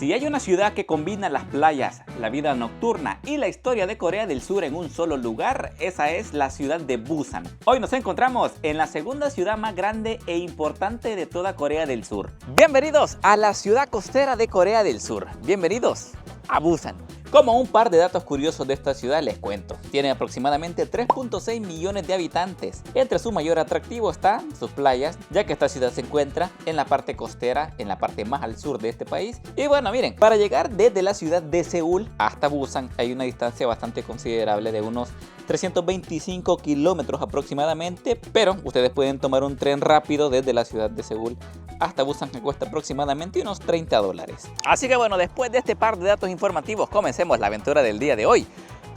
Si hay una ciudad que combina las playas, la vida nocturna y la historia de Corea del Sur en un solo lugar, esa es la ciudad de Busan. Hoy nos encontramos en la segunda ciudad más grande e importante de toda Corea del Sur. Bienvenidos a la ciudad costera de Corea del Sur. Bienvenidos a Busan. Como un par de datos curiosos de esta ciudad les cuento. Tiene aproximadamente 3.6 millones de habitantes. Entre su mayor atractivo están sus playas, ya que esta ciudad se encuentra en la parte costera, en la parte más al sur de este país. Y bueno, miren, para llegar desde la ciudad de Seúl hasta Busan hay una distancia bastante considerable de unos 325 kilómetros aproximadamente, pero ustedes pueden tomar un tren rápido desde la ciudad de Seúl hasta Busan, que cuesta aproximadamente unos $30. Así que bueno, después de este par de datos informativos, comencemos la aventura del día de hoy.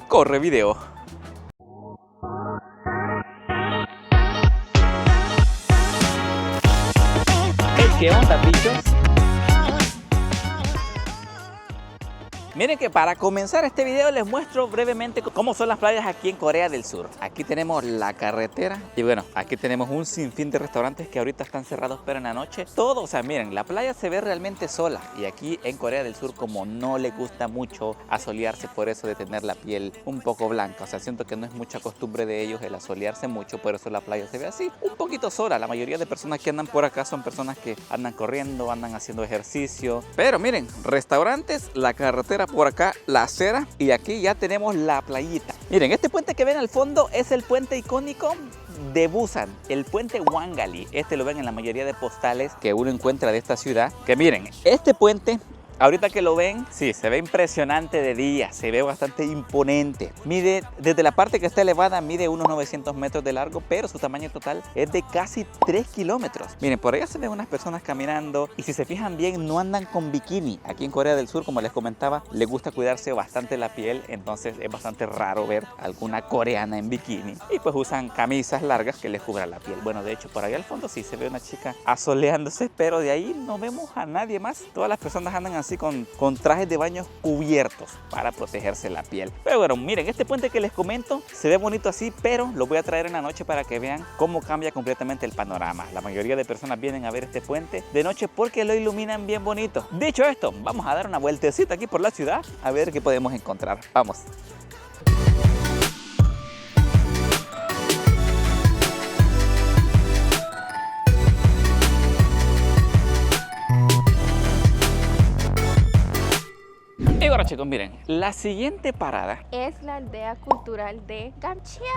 ¡Corre video! ¿Qué onda, bichos? Miren que para comenzar este video les muestro brevemente cómo son las playas aquí en Corea del Sur. Aquí tenemos la carretera y bueno, aquí tenemos un sinfín de restaurantes que ahorita están cerrados, pero en la noche todo, o sea, miren, la playa se ve realmente sola. Y aquí en Corea del Sur, como no le gusta mucho asolearse, por eso de tener la piel un poco blanca, o sea, siento que no es mucha costumbre de ellos el asolearse mucho, por eso la playa se ve así, un poquito sola. La mayoría de personas que andan por acá son personas que andan corriendo, andan haciendo ejercicio. Pero miren, restaurantes, la carretera por acá, la acera, y aquí ya tenemos la playita. Miren, este puente que ven al fondo es el puente icónico de Busan, el puente Hwanggali. Este lo ven en la mayoría de postales que uno encuentra de esta ciudad. Que miren, este puente, ahorita que lo ven, sí, se ve impresionante de día, se ve bastante imponente. Mide, desde la parte que está elevada, mide unos 900 metros de largo, pero su tamaño total es de casi 3 kilómetros. Miren, por allá se ven unas personas caminando y si se fijan bien, no andan con bikini. Aquí en Corea del Sur, como les comentaba, les gusta cuidarse bastante la piel, entonces es bastante raro ver alguna coreana en bikini. Y pues usan camisas largas que les cubran la piel. Bueno, de hecho, por allá al fondo sí se ve una chica asoleándose, pero de ahí no vemos a nadie más. Todas las personas andan así con trajes de baño cubiertos para protegerse la piel. Pero bueno, miren, este puente que les comento se ve bonito así, pero lo voy a traer en la noche para que vean cómo cambia completamente el panorama. La mayoría de personas vienen a ver este puente de noche porque lo iluminan bien bonito. Dicho esto, vamos a dar una vueltecita aquí por la ciudad a ver qué podemos encontrar. Vamos. Y ahora, chicos, miren, la siguiente parada es la aldea cultural de Gamcheon.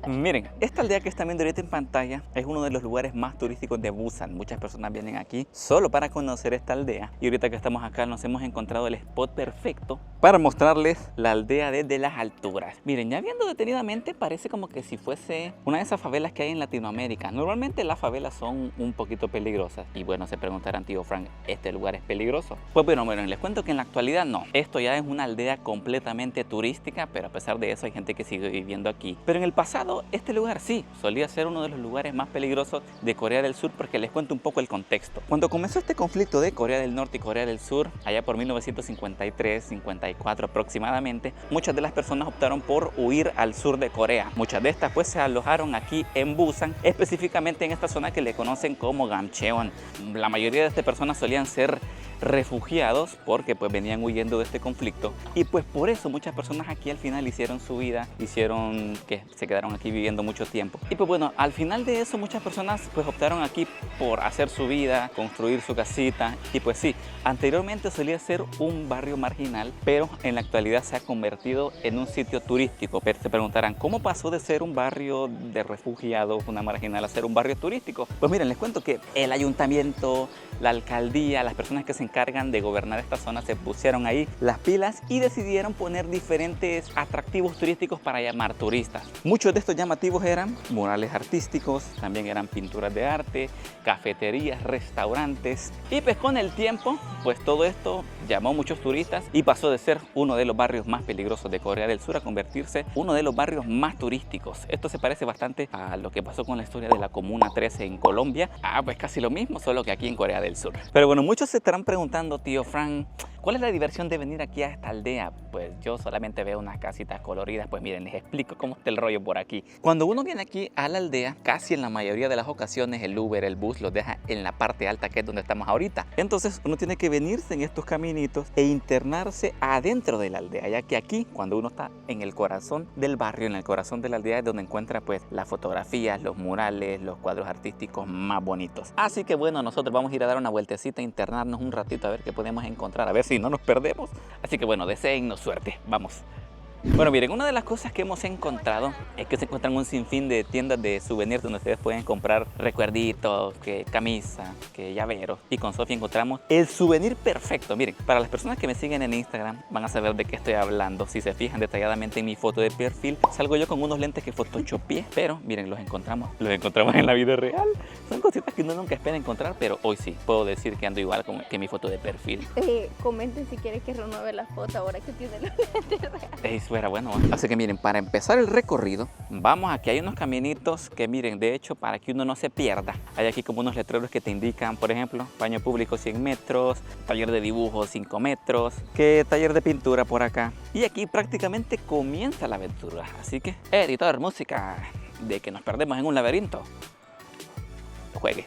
Miren, esta aldea que están viendo ahorita en pantalla es uno de los lugares más turísticos de Busan. Muchas personas vienen aquí solo para conocer esta aldea. Y ahorita que estamos acá nos hemos encontrado el spot perfecto para mostrarles la aldea desde las alturas. Miren, ya viendo detenidamente parece como que si fuese una de esas favelas que hay en Latinoamérica. Normalmente las favelas son un poquito peligrosas. Y bueno, se preguntarán, tío Frank, ¿este lugar es peligroso? Pues bueno, les cuento que en la actualidad no. Esto ya es una aldea completamente turística, pero a pesar de eso hay gente que sigue viviendo aquí. Pero en el pasado este lugar sí solía ser uno de los lugares más peligrosos de Corea del Sur, porque les cuento un poco el contexto. Cuando comenzó este conflicto de Corea del Norte y Corea del Sur, allá por 1953-54 aproximadamente, muchas de las personas optaron por huir al sur de Corea. Muchas de estas pues se alojaron aquí en Busan, específicamente en esta zona que le conocen como Gamcheon. La mayoría de estas personas solían ser refugiados porque pues venían huyendo de este conflicto, y pues por eso muchas personas aquí al final hicieron su vida, hicieron que se quedaron aquí viviendo mucho tiempo. Y pues bueno, al final de eso muchas personas pues optaron aquí por hacer su vida, construir su casita. Y pues sí, anteriormente solía ser un barrio marginal, pero en la actualidad se ha convertido en un sitio turístico. Pero se preguntarán, ¿cómo pasó de ser un barrio de refugiados, una marginal, a ser un barrio turístico? Pues miren, les cuento que el ayuntamiento, la alcaldía, las personas que se encargan de gobernar esta zona se pusieron ahí las pilas y decidieron poner diferentes atractivos turísticos para llamar turistas. Muchos de estos llamativos eran murales artísticos, también eran pinturas de arte, cafeterías, restaurantes. Y pues con el tiempo, pues todo esto llamó a muchos turistas y pasó de ser uno de los barrios más peligrosos de Corea del Sur a convertirse en uno de los barrios más turísticos. Esto se parece bastante a lo que pasó con la historia de la Comuna 13 en Colombia. Pues casi lo mismo, solo que aquí en Corea del Sur. Pero bueno, muchos se estarán preguntando, tío Frank, ¿Cuál es la diversión de venir aquí a esta aldea? Pues yo solamente veo unas casitas coloridas. Pues miren, les explico cómo está el rollo por aquí. Cuando uno viene aquí a la aldea, casi en la mayoría de las ocasiones el Uber, el bus los deja en la parte alta, que es donde estamos ahorita. Entonces uno tiene que venirse en estos caminitos e internarse adentro de la aldea, ya que aquí, cuando uno está en el corazón del barrio, en el corazón de la aldea, es donde encuentra pues las fotografías, los murales, los cuadros artísticos más bonitos. Así que bueno, nosotros vamos a ir a dar una vueltecita, internarnos un ratito a ver qué podemos encontrar, a ver si no nos perdemos. Así que bueno, deseennos suerte, vamos. Bueno, miren, una de las cosas que hemos encontrado es que se encuentran un sinfín de tiendas de souvenirs donde ustedes pueden comprar recuerditos, que camisas, que llaveros. Y con Sofía encontramos el souvenir perfecto. Miren, para las personas que me siguen en Instagram van a saber de qué estoy hablando. Si se fijan detalladamente en mi foto de perfil, salgo yo con unos lentes que photoshopeé, pero miren, los encontramos en la vida real. Son cositas que uno nunca espera encontrar, pero hoy sí, puedo decir que ando igual que mi foto de perfil. Comenten si quieren que renueve la foto ahora que tiene los lentes reales. Fuera bueno. Así que miren, para empezar el recorrido, vamos, aquí hay unos caminitos que miren, de hecho, para que uno no se pierda, hay aquí como unos letreros que te indican, por ejemplo, baño público 100 metros, taller de dibujo 5 metros, que taller de pintura por acá. Y aquí prácticamente comienza la aventura. Así que, editor, música de que nos perdemos en un laberinto. Juegue.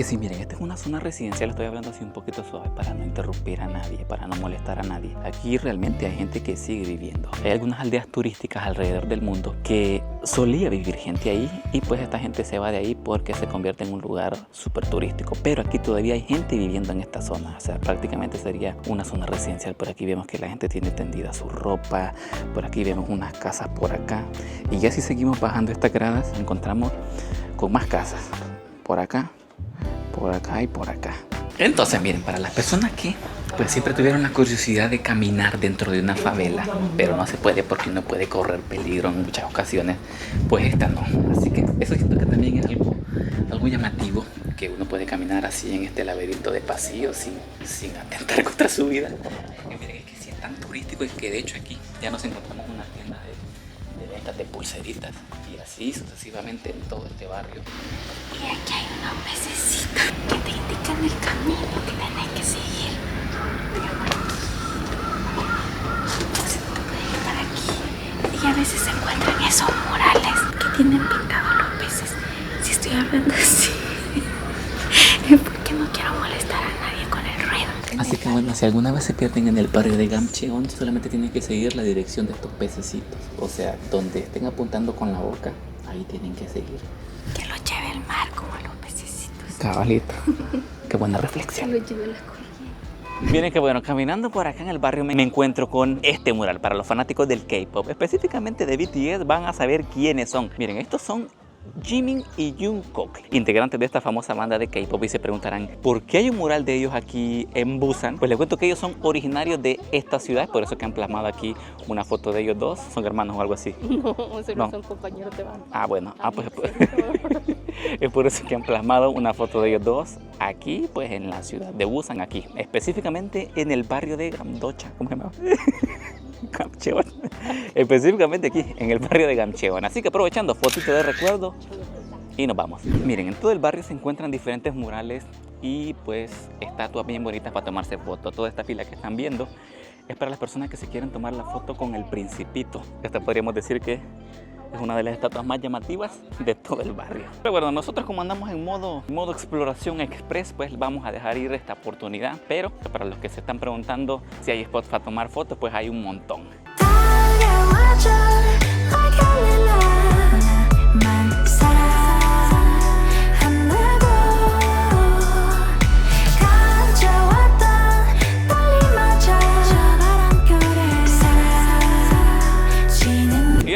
Sí, miren, esta es una zona residencial, estoy hablando así un poquito suave para no interrumpir a nadie, para no molestar a nadie. Aquí realmente hay gente que sigue viviendo. Hay algunas aldeas turísticas alrededor del mundo que solía vivir gente ahí y pues esta gente se va de ahí porque se convierte en un lugar súper turístico. Pero aquí todavía hay gente viviendo en esta zona, o sea, prácticamente sería una zona residencial. Por aquí vemos que la gente tiene tendida su ropa, por aquí vemos unas casas por acá. Y ya si seguimos bajando estas gradas, encontramos con más casas por acá y por acá. Entonces miren, para las personas que pues siempre tuvieron la curiosidad de caminar dentro de una favela, pero no se puede porque uno puede correr peligro en muchas ocasiones, pues esta no. Así que eso siento que también es algo llamativo, que uno puede caminar así en este laberinto de pasillos sin atentar contra su vida. Y miren, es que sí es tan turístico, es que de hecho aquí ya nos encontramos una tienda de ventas de pulseritas y así sucesivamente en todo este barrio. Y aquí hay unos pececitos que te indican el camino que tienes que seguir. Entonces tú puedes ir para aquí. Y a veces se encuentran esos murales que tienen pintados los peces. Si estoy hablando así, es porque no quiero molestar a nadie con el ruido. Así que bueno, si alguna vez se pierden en el barrio de Gamcheon, solamente tienen que seguir la dirección de estos pececitos. O sea, donde estén apuntando con la boca, ahí tienen que seguir. Que lo lleve el mar como los pececitos. Cabalito. Qué buena reflexión. Que lo lleve la corriente. Miren que bueno, caminando por acá en el barrio me encuentro con este mural. Para los fanáticos del K-pop, específicamente de BTS, van a saber quiénes son. Miren, estos son Jimin y Jungkook, integrantes de esta famosa banda de K-pop, y se preguntarán ¿por qué hay un mural de ellos aquí en Busan? Pues les cuento que ellos son originarios de esta ciudad, por eso que han plasmado aquí una foto de ellos dos. ¿Son hermanos o algo así? No, son compañeros de banda. Ah, bueno, pues es por eso que han plasmado una foto de ellos dos aquí, pues en la ciudad de Busan, aquí, específicamente en el barrio de Gamdocha, ¿cómo se llama? Gamcheon. Específicamente aquí, en el barrio de Gamcheon. Así que aprovechando, fotito de recuerdo y nos vamos. Miren, en todo el barrio se encuentran diferentes murales y pues estatuas bien bonitas para tomarse fotos. Toda esta fila que están viendo es para las personas que se quieren tomar la foto con el Principito. Esta podríamos decir que es una de las estatuas más llamativas de todo el barrio. Pero bueno, nosotros como andamos en modo exploración express, pues vamos a dejar ir esta oportunidad. Pero para los que se están preguntando si hay spots para tomar fotos, pues hay un montón.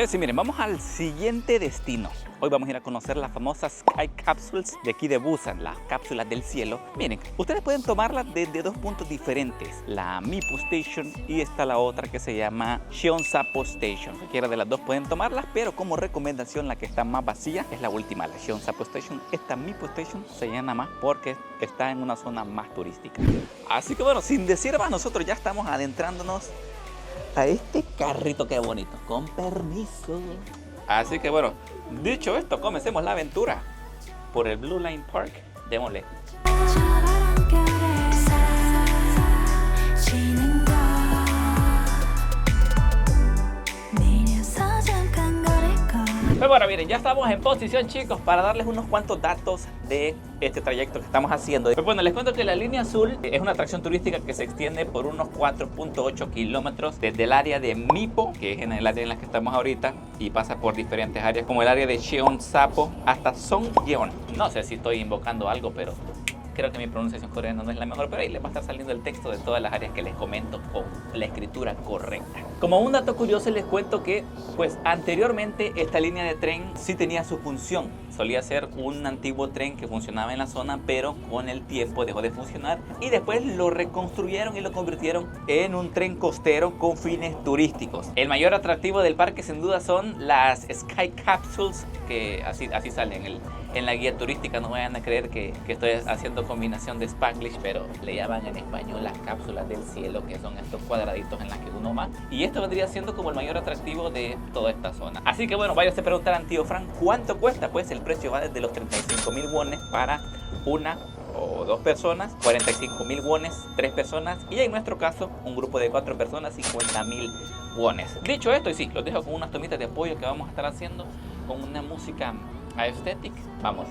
Sí, miren, Miren, vamos al siguiente destino. Hoy vamos a ir a conocer las famosas Sky Capsules de aquí de Busan, las cápsulas del cielo. Miren, ustedes pueden tomarlas desde dos puntos diferentes, la Mipo Station y está la otra que se llama Cheonsapo Station. Cualquiera de las dos pueden tomarlas, pero como recomendación la que está más vacía es la última, la Cheonsapo Station. Esta Mipo Station se llena más porque está en una zona más turística. Así que bueno, sin decir más, nosotros ya estamos adentrándonos a este carrito, qué bonito, con permiso. Así que bueno, dicho esto, comencemos la aventura por el Blue Line Park. Démosle. Pues bueno, miren, ya estamos en posición, chicos, para darles unos cuantos datos de este trayecto que estamos haciendo. Pues bueno, les cuento que la línea azul es una atracción turística que se extiende por unos 4.8 kilómetros desde el área de Mipo, que es en el área en la que estamos ahorita, y pasa por diferentes áreas como el área de Cheonsapo hasta Songyeon. No sé si estoy invocando algo, pero creo que mi pronunciación coreana no es la mejor, pero ahí les va a estar saliendo el texto de todas las áreas que les comento con la escritura correcta. Como un dato curioso les cuento que pues anteriormente esta línea de tren sí tenía su función. Solía ser un antiguo tren que funcionaba en la zona, pero con el tiempo dejó de funcionar y después lo reconstruyeron y lo convirtieron en un tren costero con fines turísticos. El mayor atractivo del parque sin duda son las Sky Capsules, que así salen en la guía turística. No vayan a creer que estoy haciendo combinación de Spanglish, pero le llaman en español las cápsulas del cielo, que son estos cuadraditos en las que uno va. Y esto vendría siendo como el mayor atractivo de toda esta zona. Así que bueno, váyase a preguntar a tío Frank cuánto cuesta. Pues el precio va desde los 35.000 wones para una o dos personas, 45.000 wones, 3 personas, y en nuestro caso, un grupo de 4 personas, 50.000 wones. Dicho esto, y sí, los dejo con unas tomitas de apoyo que vamos a estar haciendo con una música aesthetic. Vamos.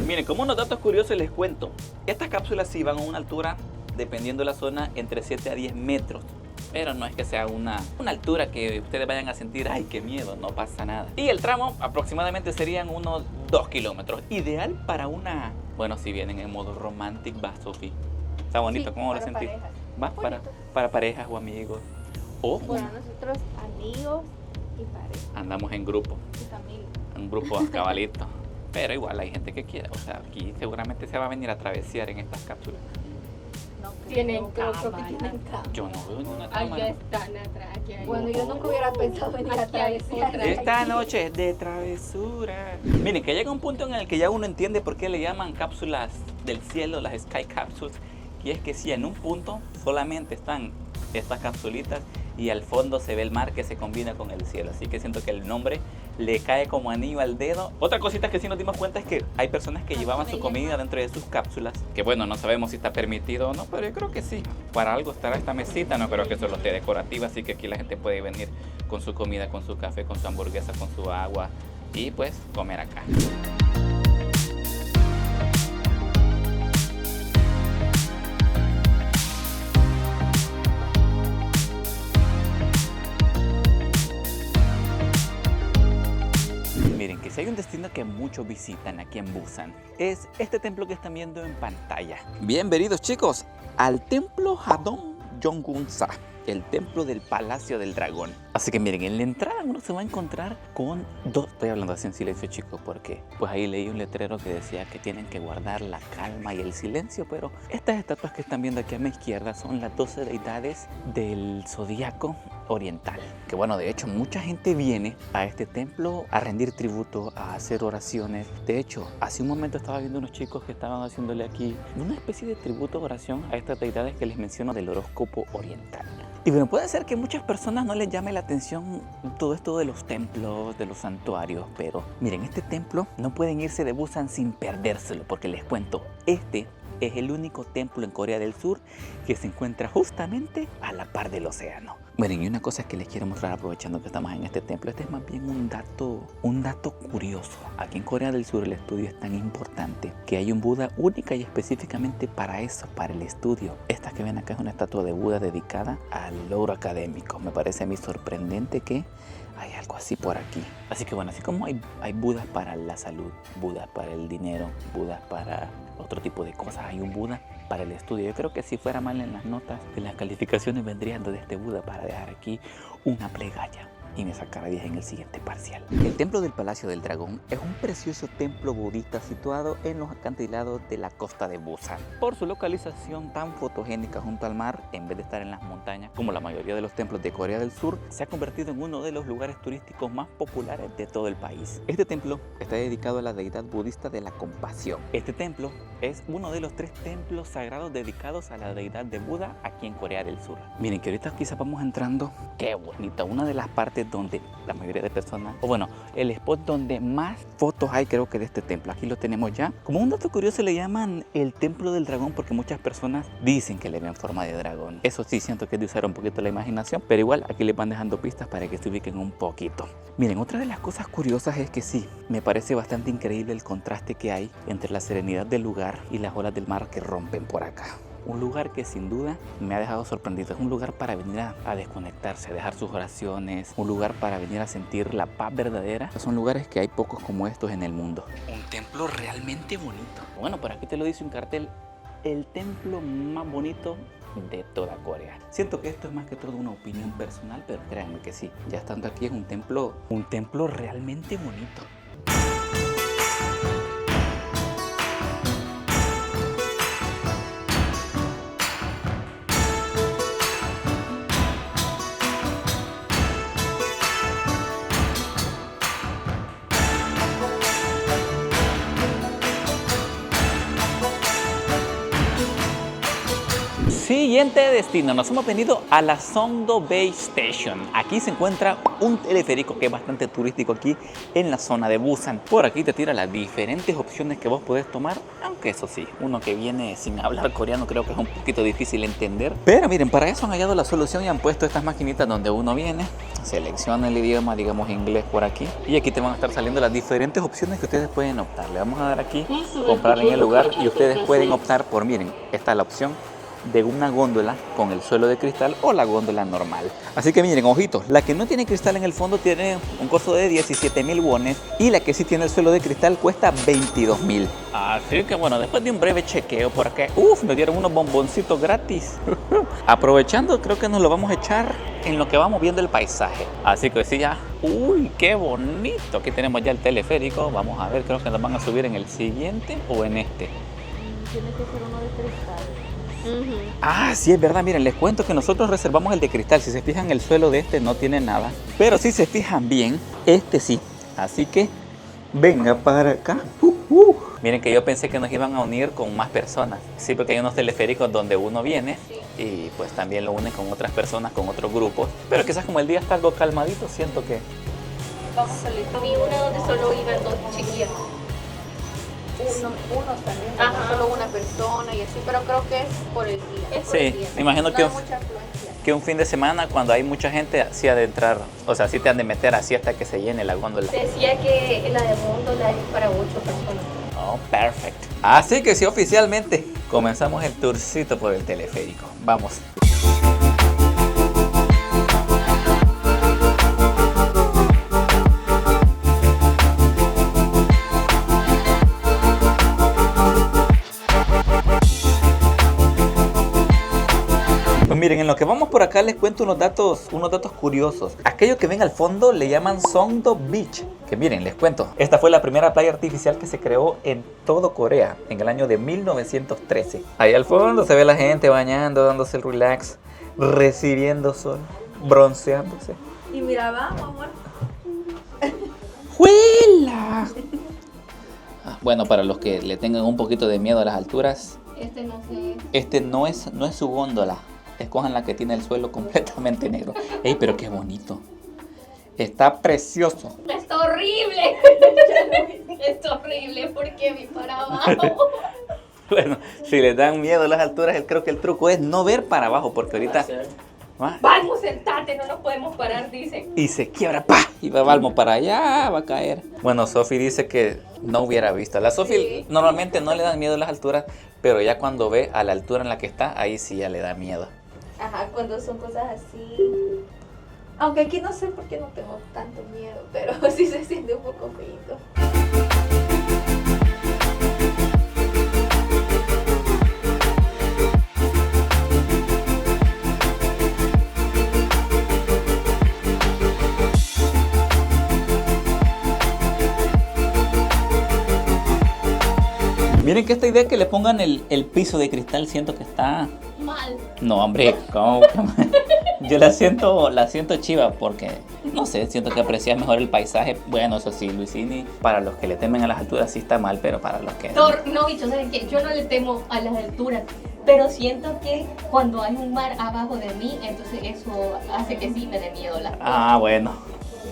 Miren, como unos datos curiosos les cuento, estas cápsulas sí van a una altura, dependiendo de la zona, entre 7 a 10 metros. Pero no es que sea una altura que ustedes vayan a sentir, ¡ay, qué miedo! No pasa nada. Y el tramo aproximadamente serían unos 2 kilómetros. Ideal para una... Bueno, si vienen en modo romantic, va, Sofi. Está bonito, sí, ¿cómo lo sentís? Va para parejas o amigos. O para nosotros, amigos y parejas. Andamos en grupo. Y familia. Un grupo a cabalito. Pero igual hay gente que quiera. O sea, aquí seguramente se va a venir a travesear en estas cápsulas. Tienen cama. Yo no veo ninguna Allá cámara. están atrás. Bueno, yo nunca hubiera pensado venir a travesear. Esta noche es de travesura. Miren, que llega un punto en el que ya uno entiende por qué le llaman cápsulas del cielo, las Sky Capsules. Y es que si en un punto solamente están estas capsulitas y al fondo se ve el mar que se combina con el cielo. Así que siento que el nombre le cae como anillo al dedo. Otra cosita que sí nos dimos cuenta es que hay personas que llevaban su comida dentro de sus cápsulas. Que bueno, no sabemos si está permitido o no, pero yo creo que sí. Para algo estará esta mesita, no creo que solo esté decorativa. Así que aquí la gente puede venir con su comida, con su café, con su hamburguesa, con su agua y pues comer acá. Miren, que si hay un destino que muchos visitan aquí en Busan, es este templo que están viendo en pantalla. Bienvenidos, chicos, al templo Hadong Yonggunsa, el templo del Palacio del Dragón. Así que miren, en la entrada uno se va a encontrar con dos... Estoy hablando así en silencio, chicos, porque pues ahí leí un letrero que decía que tienen que guardar la calma y el silencio, pero estas estatuas que están viendo aquí a mi izquierda son las 12 deidades del zodiaco oriental. Que bueno, de hecho mucha gente viene a este templo a rendir tributo, a hacer oraciones. De hecho, hace un momento estaba viendo unos chicos que estaban haciéndole aquí una especie de tributo, oración a estas deidades que les menciono del horóscopo oriental. Y bueno, puede ser que muchas personas no les llame la atención todo esto de los templos, de los santuarios, pero miren, este templo no pueden irse de Busan sin perdérselo, porque les cuento, este es el único templo en Corea del Sur que se encuentra justamente a la par del océano. Bueno, y una cosa que les quiero mostrar aprovechando que estamos en este templo, este es más bien un dato curioso. Aquí en Corea del Sur el estudio es tan importante que hay un Buda única y específicamente para eso, para el estudio. Esta que ven acá es una estatua de Buda dedicada al logro académico. Me parece a mí sorprendente que hay algo así por aquí. Así que bueno, así como hay Budas para la salud, Budas para el dinero, Budas para otro tipo de cosas, hay un Buda para el estudio. Yo creo que si fuera mal en las notas, en las calificaciones vendrían de este Buda para dejar aquí una plegaria y me sacara 10 en el siguiente parcial. El templo del Palacio del Dragón es un precioso templo budista situado en los acantilados de la costa de Busan. Por su localización tan fotogénica junto al mar, en vez de estar en las montañas, como la mayoría de los templos de Corea del Sur, se ha convertido en uno de los lugares turísticos más populares de todo el país. Este templo está dedicado a la deidad budista de la compasión. Este templo es uno de los 3 templos sagrados dedicados a la deidad de Buda aquí en Corea del Sur. Miren que ahorita quizás vamos entrando, qué bonita, una de las partes donde la mayoría de personas, o bueno, el spot donde más fotos hay creo que de este templo. Aquí lo tenemos ya. Como un dato curioso le llaman el templo del dragón porque muchas personas dicen que le ven forma de dragón. Eso sí, siento que es de usar un poquito la imaginación, pero igual aquí les van dejando pistas para que se ubiquen un poquito. Miren, otra de las cosas curiosas es que sí, me parece bastante increíble el contraste que hay entre la serenidad del lugar y las olas del mar que rompen por acá. Un lugar que sin duda me ha dejado sorprendido. Es un lugar para venir a desconectarse, a dejar sus oraciones. Un lugar para venir a sentir la paz verdadera. Son lugares que hay pocos como estos en el mundo. Un templo realmente bonito. Bueno, por aquí te lo dice un cartel. El templo más bonito de toda Corea. Siento que esto es más que todo una opinión personal, pero créanme que sí. Ya estando aquí es un templo realmente bonito. Siguiente destino, nos hemos venido a la Songdo Bay Station. Aquí se encuentra un teleférico que es bastante turístico aquí en la zona de Busan. Por aquí te tira las diferentes opciones que vos podés tomar, aunque eso sí, uno que viene sin hablar coreano creo que es un poquito difícil entender. Pero miren, para eso han hallado la solución y han puesto estas maquinitas donde uno viene, selecciona el idioma, digamos inglés por aquí, y aquí te van a estar saliendo las diferentes opciones que ustedes pueden optar. Le vamos a dar aquí, comprar en el lugar y ustedes pueden optar por, miren, esta es la opción de una góndola con el suelo de cristal o la góndola normal. Así que miren, ojitos, la que no tiene cristal en el fondo tiene un costo de 17.000 wones y la que sí tiene el suelo de cristal cuesta 22.000. Así que bueno, después de un breve chequeo por acá, me dieron unos bomboncitos gratis. Aprovechando, creo que nos lo vamos a echar en lo que vamos viendo el paisaje. Así que sí, ya, uy, qué bonito. Aquí tenemos ya el teleférico. Vamos a ver, creo que nos van a subir en el siguiente o en este. Tiene que ser uno de cristal. Sí, es verdad, miren, les cuento que nosotros reservamos el de cristal. Si se fijan, el suelo de este no tiene nada, pero si se fijan bien, este sí. Así que venga para acá. Miren que yo pensé que nos iban a unir con más personas. Sí, porque hay unos teleféricos donde uno viene y pues también lo unen con otras personas, con otros grupos. Pero quizás como el día está algo calmadito, siento que... Vamos a salir. Vi una donde solo iban 2 chiquillos. Unos también, no solo una persona y así, pero creo que es por el día. Es por el día. Me imagino no que, hay mucha afluencia. Que un fin de semana cuando hay mucha gente sí ha de entrar, o sea, sí te han de meter así hasta que se llene la góndola. Decía que la de góndola es para 8 personas. Oh, perfecto. Así que sí, oficialmente comenzamos el tourcito por el teleférico. Vamos. Miren, en lo que vamos por acá les cuento unos datos curiosos. Aquello que ven al fondo le llaman Songdo Beach. Que miren, les cuento. Esta fue la primera playa artificial que se creó en todo Corea en el año de 1913. Ahí al fondo se ve la gente bañando, dándose el relax, recibiendo sol, bronceándose. Y mira, vamos, amor. ¡Juela! Bueno, para los que le tengan un poquito de miedo a las alturas, este no es su góndola. Escojan la que tiene el suelo completamente negro. ¡Ey, pero qué bonito! Está precioso. ¡Es horrible! Es horrible porque vi para abajo. Bueno, si les dan miedo a las alturas, creo que el truco es no ver para abajo, porque ahorita... Vamos, sentate, no nos podemos parar, dicen. Y se quiebra, ¡pa! Y va Balmo para allá, va a caer. Bueno, Sofi dice que no hubiera visto. La Sofi normalmente no le dan miedo a las alturas, pero ya cuando ve a la altura en la que está, ahí sí ya le da miedo. Ajá, cuando son cosas así. Aunque aquí no sé por qué no tengo tanto miedo, pero sí se siente un poco feíto. Miren que esta idea que le pongan el piso de cristal, siento que está... Mal. No, hombre, ¿cómo? Yo la siento chiva porque, no sé, siento que aprecias mejor el paisaje. Bueno, eso sí, Luisini, para los que le temen a las alturas sí está mal, pero para los que... No, bicho, ¿sabes qué? Yo no le temo a las alturas, pero siento que cuando hay un mar abajo de mí, entonces eso hace que sí me dé miedo las cosas. Ah, bueno.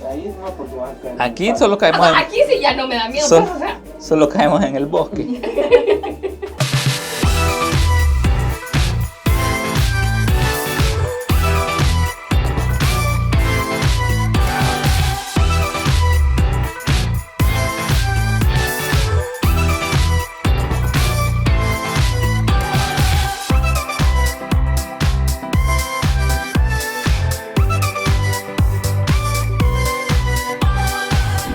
Ahí no, porque vas a caer. Aquí solo caemos en... Aquí sí ya no me da miedo, Sol- pero, o sea, Solo caemos en el bosque.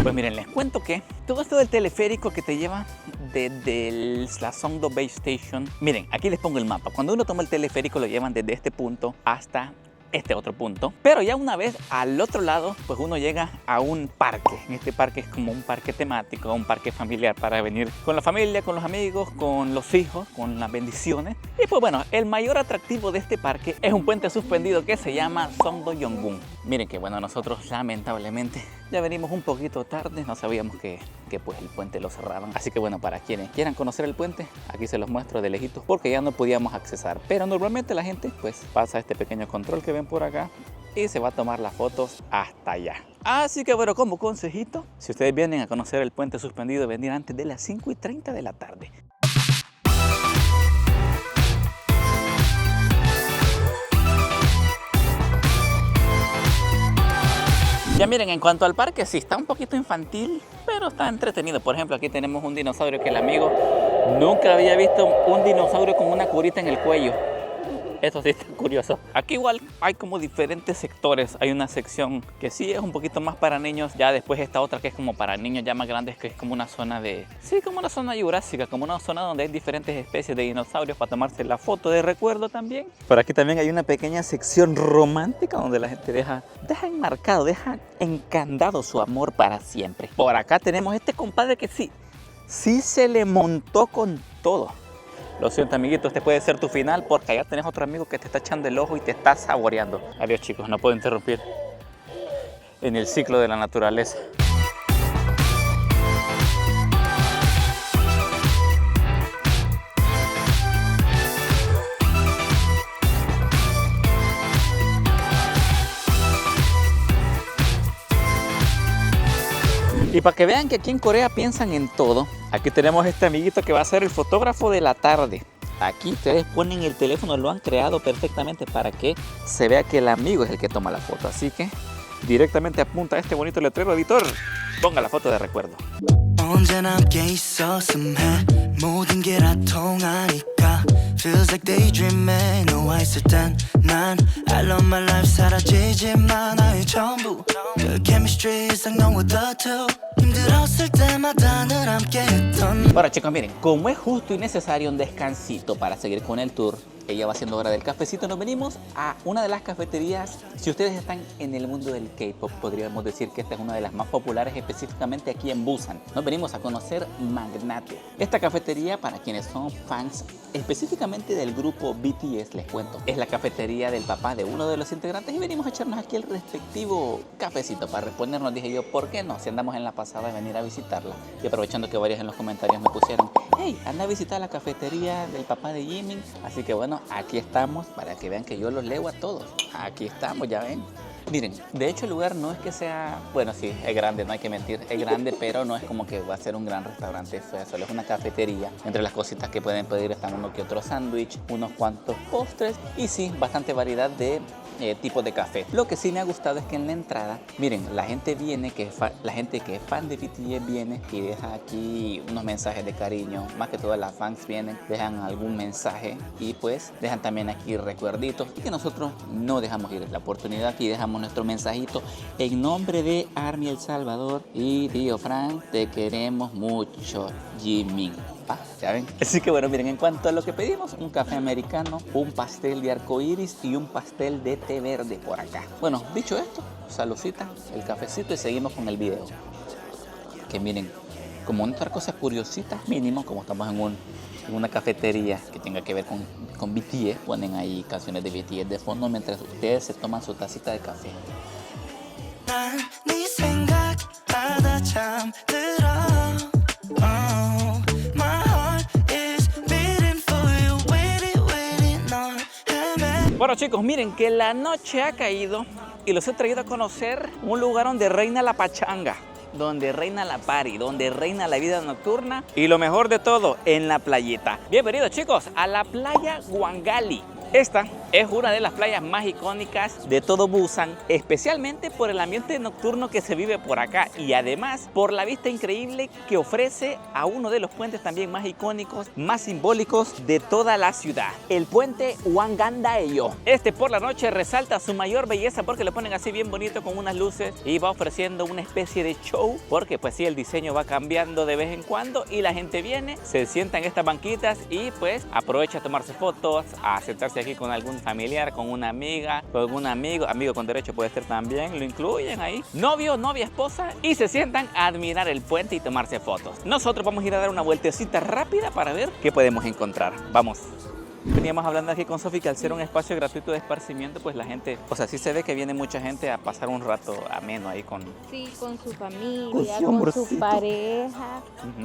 Pues miren, les cuento que todo esto del teleférico que te lleva desde la Songdo Base Station. Miren, aquí les pongo el mapa. Cuando uno toma el teleférico lo llevan desde este punto hasta este otro punto. Pero ya una vez al otro lado, pues uno llega a un parque. Este parque es como un parque temático, un parque familiar para venir con la familia, con los amigos, con los hijos, con las bendiciones. Y pues bueno, el mayor atractivo de este parque es un puente suspendido que se llama Songdo Yongbun. Miren que bueno, nosotros lamentablemente ya venimos un poquito tarde, no sabíamos que pues el puente lo cerraban. Así que bueno, para quienes quieran conocer el puente, aquí se los muestro de lejitos porque ya no podíamos accesar. Pero normalmente la gente pues pasa este pequeño control que ven por acá y se va a tomar las fotos hasta allá. Así que bueno, como consejito, si ustedes vienen a conocer el puente suspendido, venir antes de las 5:30 de la tarde. Ya miren, en cuanto al parque, sí está un poquito infantil, pero está entretenido. Por ejemplo, aquí tenemos un dinosaurio que el amigo nunca había visto un dinosaurio con una curita en el cuello. Eso sí está curioso. Aquí igual hay como diferentes sectores. Hay una sección que sí es un poquito más para niños. Ya después esta otra que es como para niños ya más grandes, que es como una zona de... Sí, como una zona jurásica, como una zona donde hay diferentes especies de dinosaurios para tomarse la foto de recuerdo también. Por aquí también hay una pequeña sección romántica donde la gente deja enmarcado, deja encandado su amor para siempre. Por acá tenemos este compadre que sí se le montó con todo. Lo siento, amiguito, este puede ser tu final porque allá tenés otro amigo que te está echando el ojo y te está saboreando. Adiós, chicos, no puedo interrumpir en el ciclo de la naturaleza. Y para que vean que aquí en Corea piensan en todo, aquí tenemos este amiguito que va a ser el fotógrafo de la tarde. Aquí ustedes ponen el teléfono, lo han creado perfectamente para que se vea que el amigo es el que toma la foto. Así que directamente apunta a este bonito letrero, editor. Ponga la foto de recuerdo. 언제나 함께 있었음 해 모든 게 다 통하니까 Feels like daydreaming 너와 있을 땐 난 I love my life 사라지지만 나의 전부 그 chemistry 이상 너와 the two 힘들었을 때마다 늘 함께 했던 Ahora chicos, miren, como es justo y necesario un descansito para seguir con el tour, ya va siendo hora del cafecito, nos venimos a una de las cafeterías. Si ustedes están en el mundo del K-pop, podríamos decir que esta es una de las más populares, específicamente aquí en Busan. Nos venimos a conocer Magnate. Esta cafetería, para quienes son fans específicamente del grupo BTS, les cuento, es la cafetería del papá de uno de los integrantes y venimos a echarnos aquí el respectivo cafecito para respondernos. Dije yo, ¿por qué no? Si andamos en la pasada de venir a visitarla. Y aprovechando que varios en los comentarios me pusieron, hey, anda a visitar la cafetería del papá de Jimin. Así que bueno, aquí estamos para que vean que yo los leo a todos. Aquí estamos, ya ven. Miren, de hecho el lugar no es que sea, bueno sí, es grande, no hay que mentir, es grande, pero no es como que va a ser un gran restaurante, solo es una cafetería. Entre las cositas que pueden pedir están uno que otro sándwich, unos cuantos postres y sí, bastante variedad de tipos de café. Lo que sí me ha gustado es que en la entrada, miren, la gente viene, la gente que es fan de BTS viene y deja aquí unos mensajes de cariño, más que todas las fans vienen, dejan algún mensaje y pues dejan también aquí recuerditos y que nosotros no dejamos ir la oportunidad. Aquí dejamos nuestro mensajito en nombre de Army El Salvador y tío Frank, te queremos mucho, Jimmy. Ya ven. Así que bueno, miren, en cuanto a lo que pedimos, un café americano, un pastel de arcoíris y un pastel de té verde por acá. Bueno, dicho esto, saludcita, el cafecito y seguimos con el video. Que miren, como otra cosa curiosita, mínimo, como estamos en una cafetería que tenga que ver con BTS, ponen ahí canciones de BTS de fondo mientras ustedes se toman su tacita de café. Bueno chicos, miren que la noche ha caído y los he traído a conocer un lugar donde reina la pachanga, donde reina la party, donde reina la vida nocturna y lo mejor de todo, en la playita. Bienvenidos chicos a la playa Huangali. Esta es una de las playas más icónicas de todo Busan, especialmente por el ambiente nocturno que se vive por acá y además por la vista increíble que ofrece a uno de los puentes también más icónicos, más simbólicos de toda la ciudad, el puente Hwanggandaeyo. Este por la noche resalta su mayor belleza porque lo ponen así bien bonito con unas luces y va ofreciendo una especie de show porque pues sí, el diseño va cambiando de vez en cuando y la gente viene, se sienta en estas banquitas y pues aprovecha a tomarse fotos, a sentarse aquí con algún familiar, con una amiga, con un amigo con derecho puede ser también, lo incluyen ahí, novio, novia, esposa y se sientan a admirar el puente y tomarse fotos. Nosotros vamos a ir a dar una vueltecita rápida para ver qué podemos encontrar. Vamos. Veníamos hablando aquí con Sofi que al ser un espacio gratuito de esparcimiento, pues la gente, o sea, sí se ve que viene mucha gente a pasar un rato ameno ahí con... Sí, con su familia, con su pareja,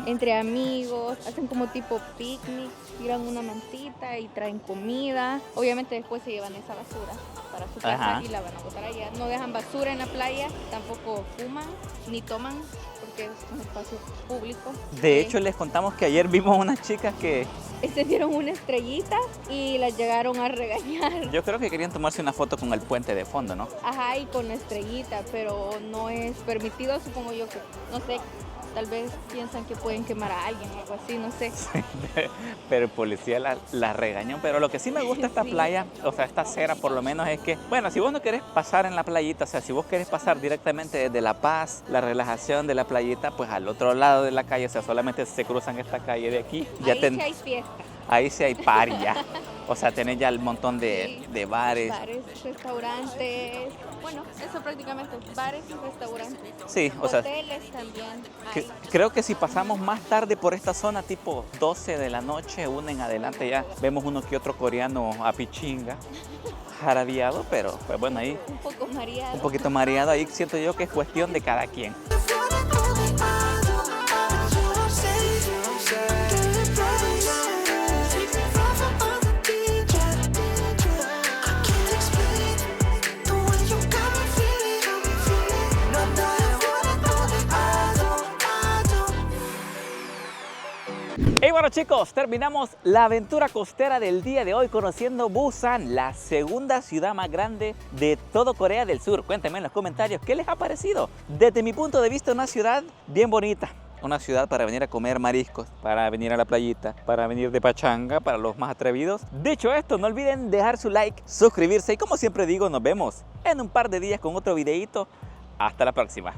entre amigos, hacen como tipo picnic, tiran una mantita y traen comida. Obviamente después se llevan esa basura para su casa y la van a botar allá. No dejan basura en la playa, tampoco fuman ni toman porque es un espacio público. De hecho, les contamos que ayer vimos unas chicas que... Se dieron una estrellita y las llegaron a regañar. Yo creo que querían tomarse una foto con el puente de fondo, ¿no? Ajá, y con la estrellita, pero no es permitido, supongo yo que, no sé, tal vez piensan que pueden quemar a alguien o algo así, no sé. Sí, pero el policía la regañó. Pero lo que sí me gusta esta playa, o sea, esta acera por lo menos es que, bueno, si vos no querés pasar en la playita, o sea, si vos querés pasar directamente desde La Paz, la relajación de la playita, pues al otro lado de la calle, o sea, solamente se cruzan esta calle de aquí. Ya ahí sí hay fiesta. Ahí sí hay party ya. O sea, tenés ya el montón de bares. Bares, restaurantes. Bueno, eso prácticamente, bares y restaurantes. Sí, o sea. Hoteles también. Creo que si pasamos más tarde por esta zona, tipo 12 de la noche, una en adelante ya vemos uno que otro coreano a pichinga, jarabiado, pero pues bueno, ahí. Un poco mareado. Un poquito mareado, ahí siento yo que es cuestión de cada quien. Y bueno chicos, terminamos la aventura costera del día de hoy conociendo Busan, la segunda ciudad más grande de todo Corea del Sur. Cuéntenme en los comentarios qué les ha parecido. Desde mi punto de vista, una ciudad bien bonita. Una ciudad para venir a comer mariscos, para venir a la playita, para venir de pachanga, para los más atrevidos. Dicho esto, no olviden dejar su like, suscribirse y como siempre digo, nos vemos en un par de días con otro videito. Hasta la próxima.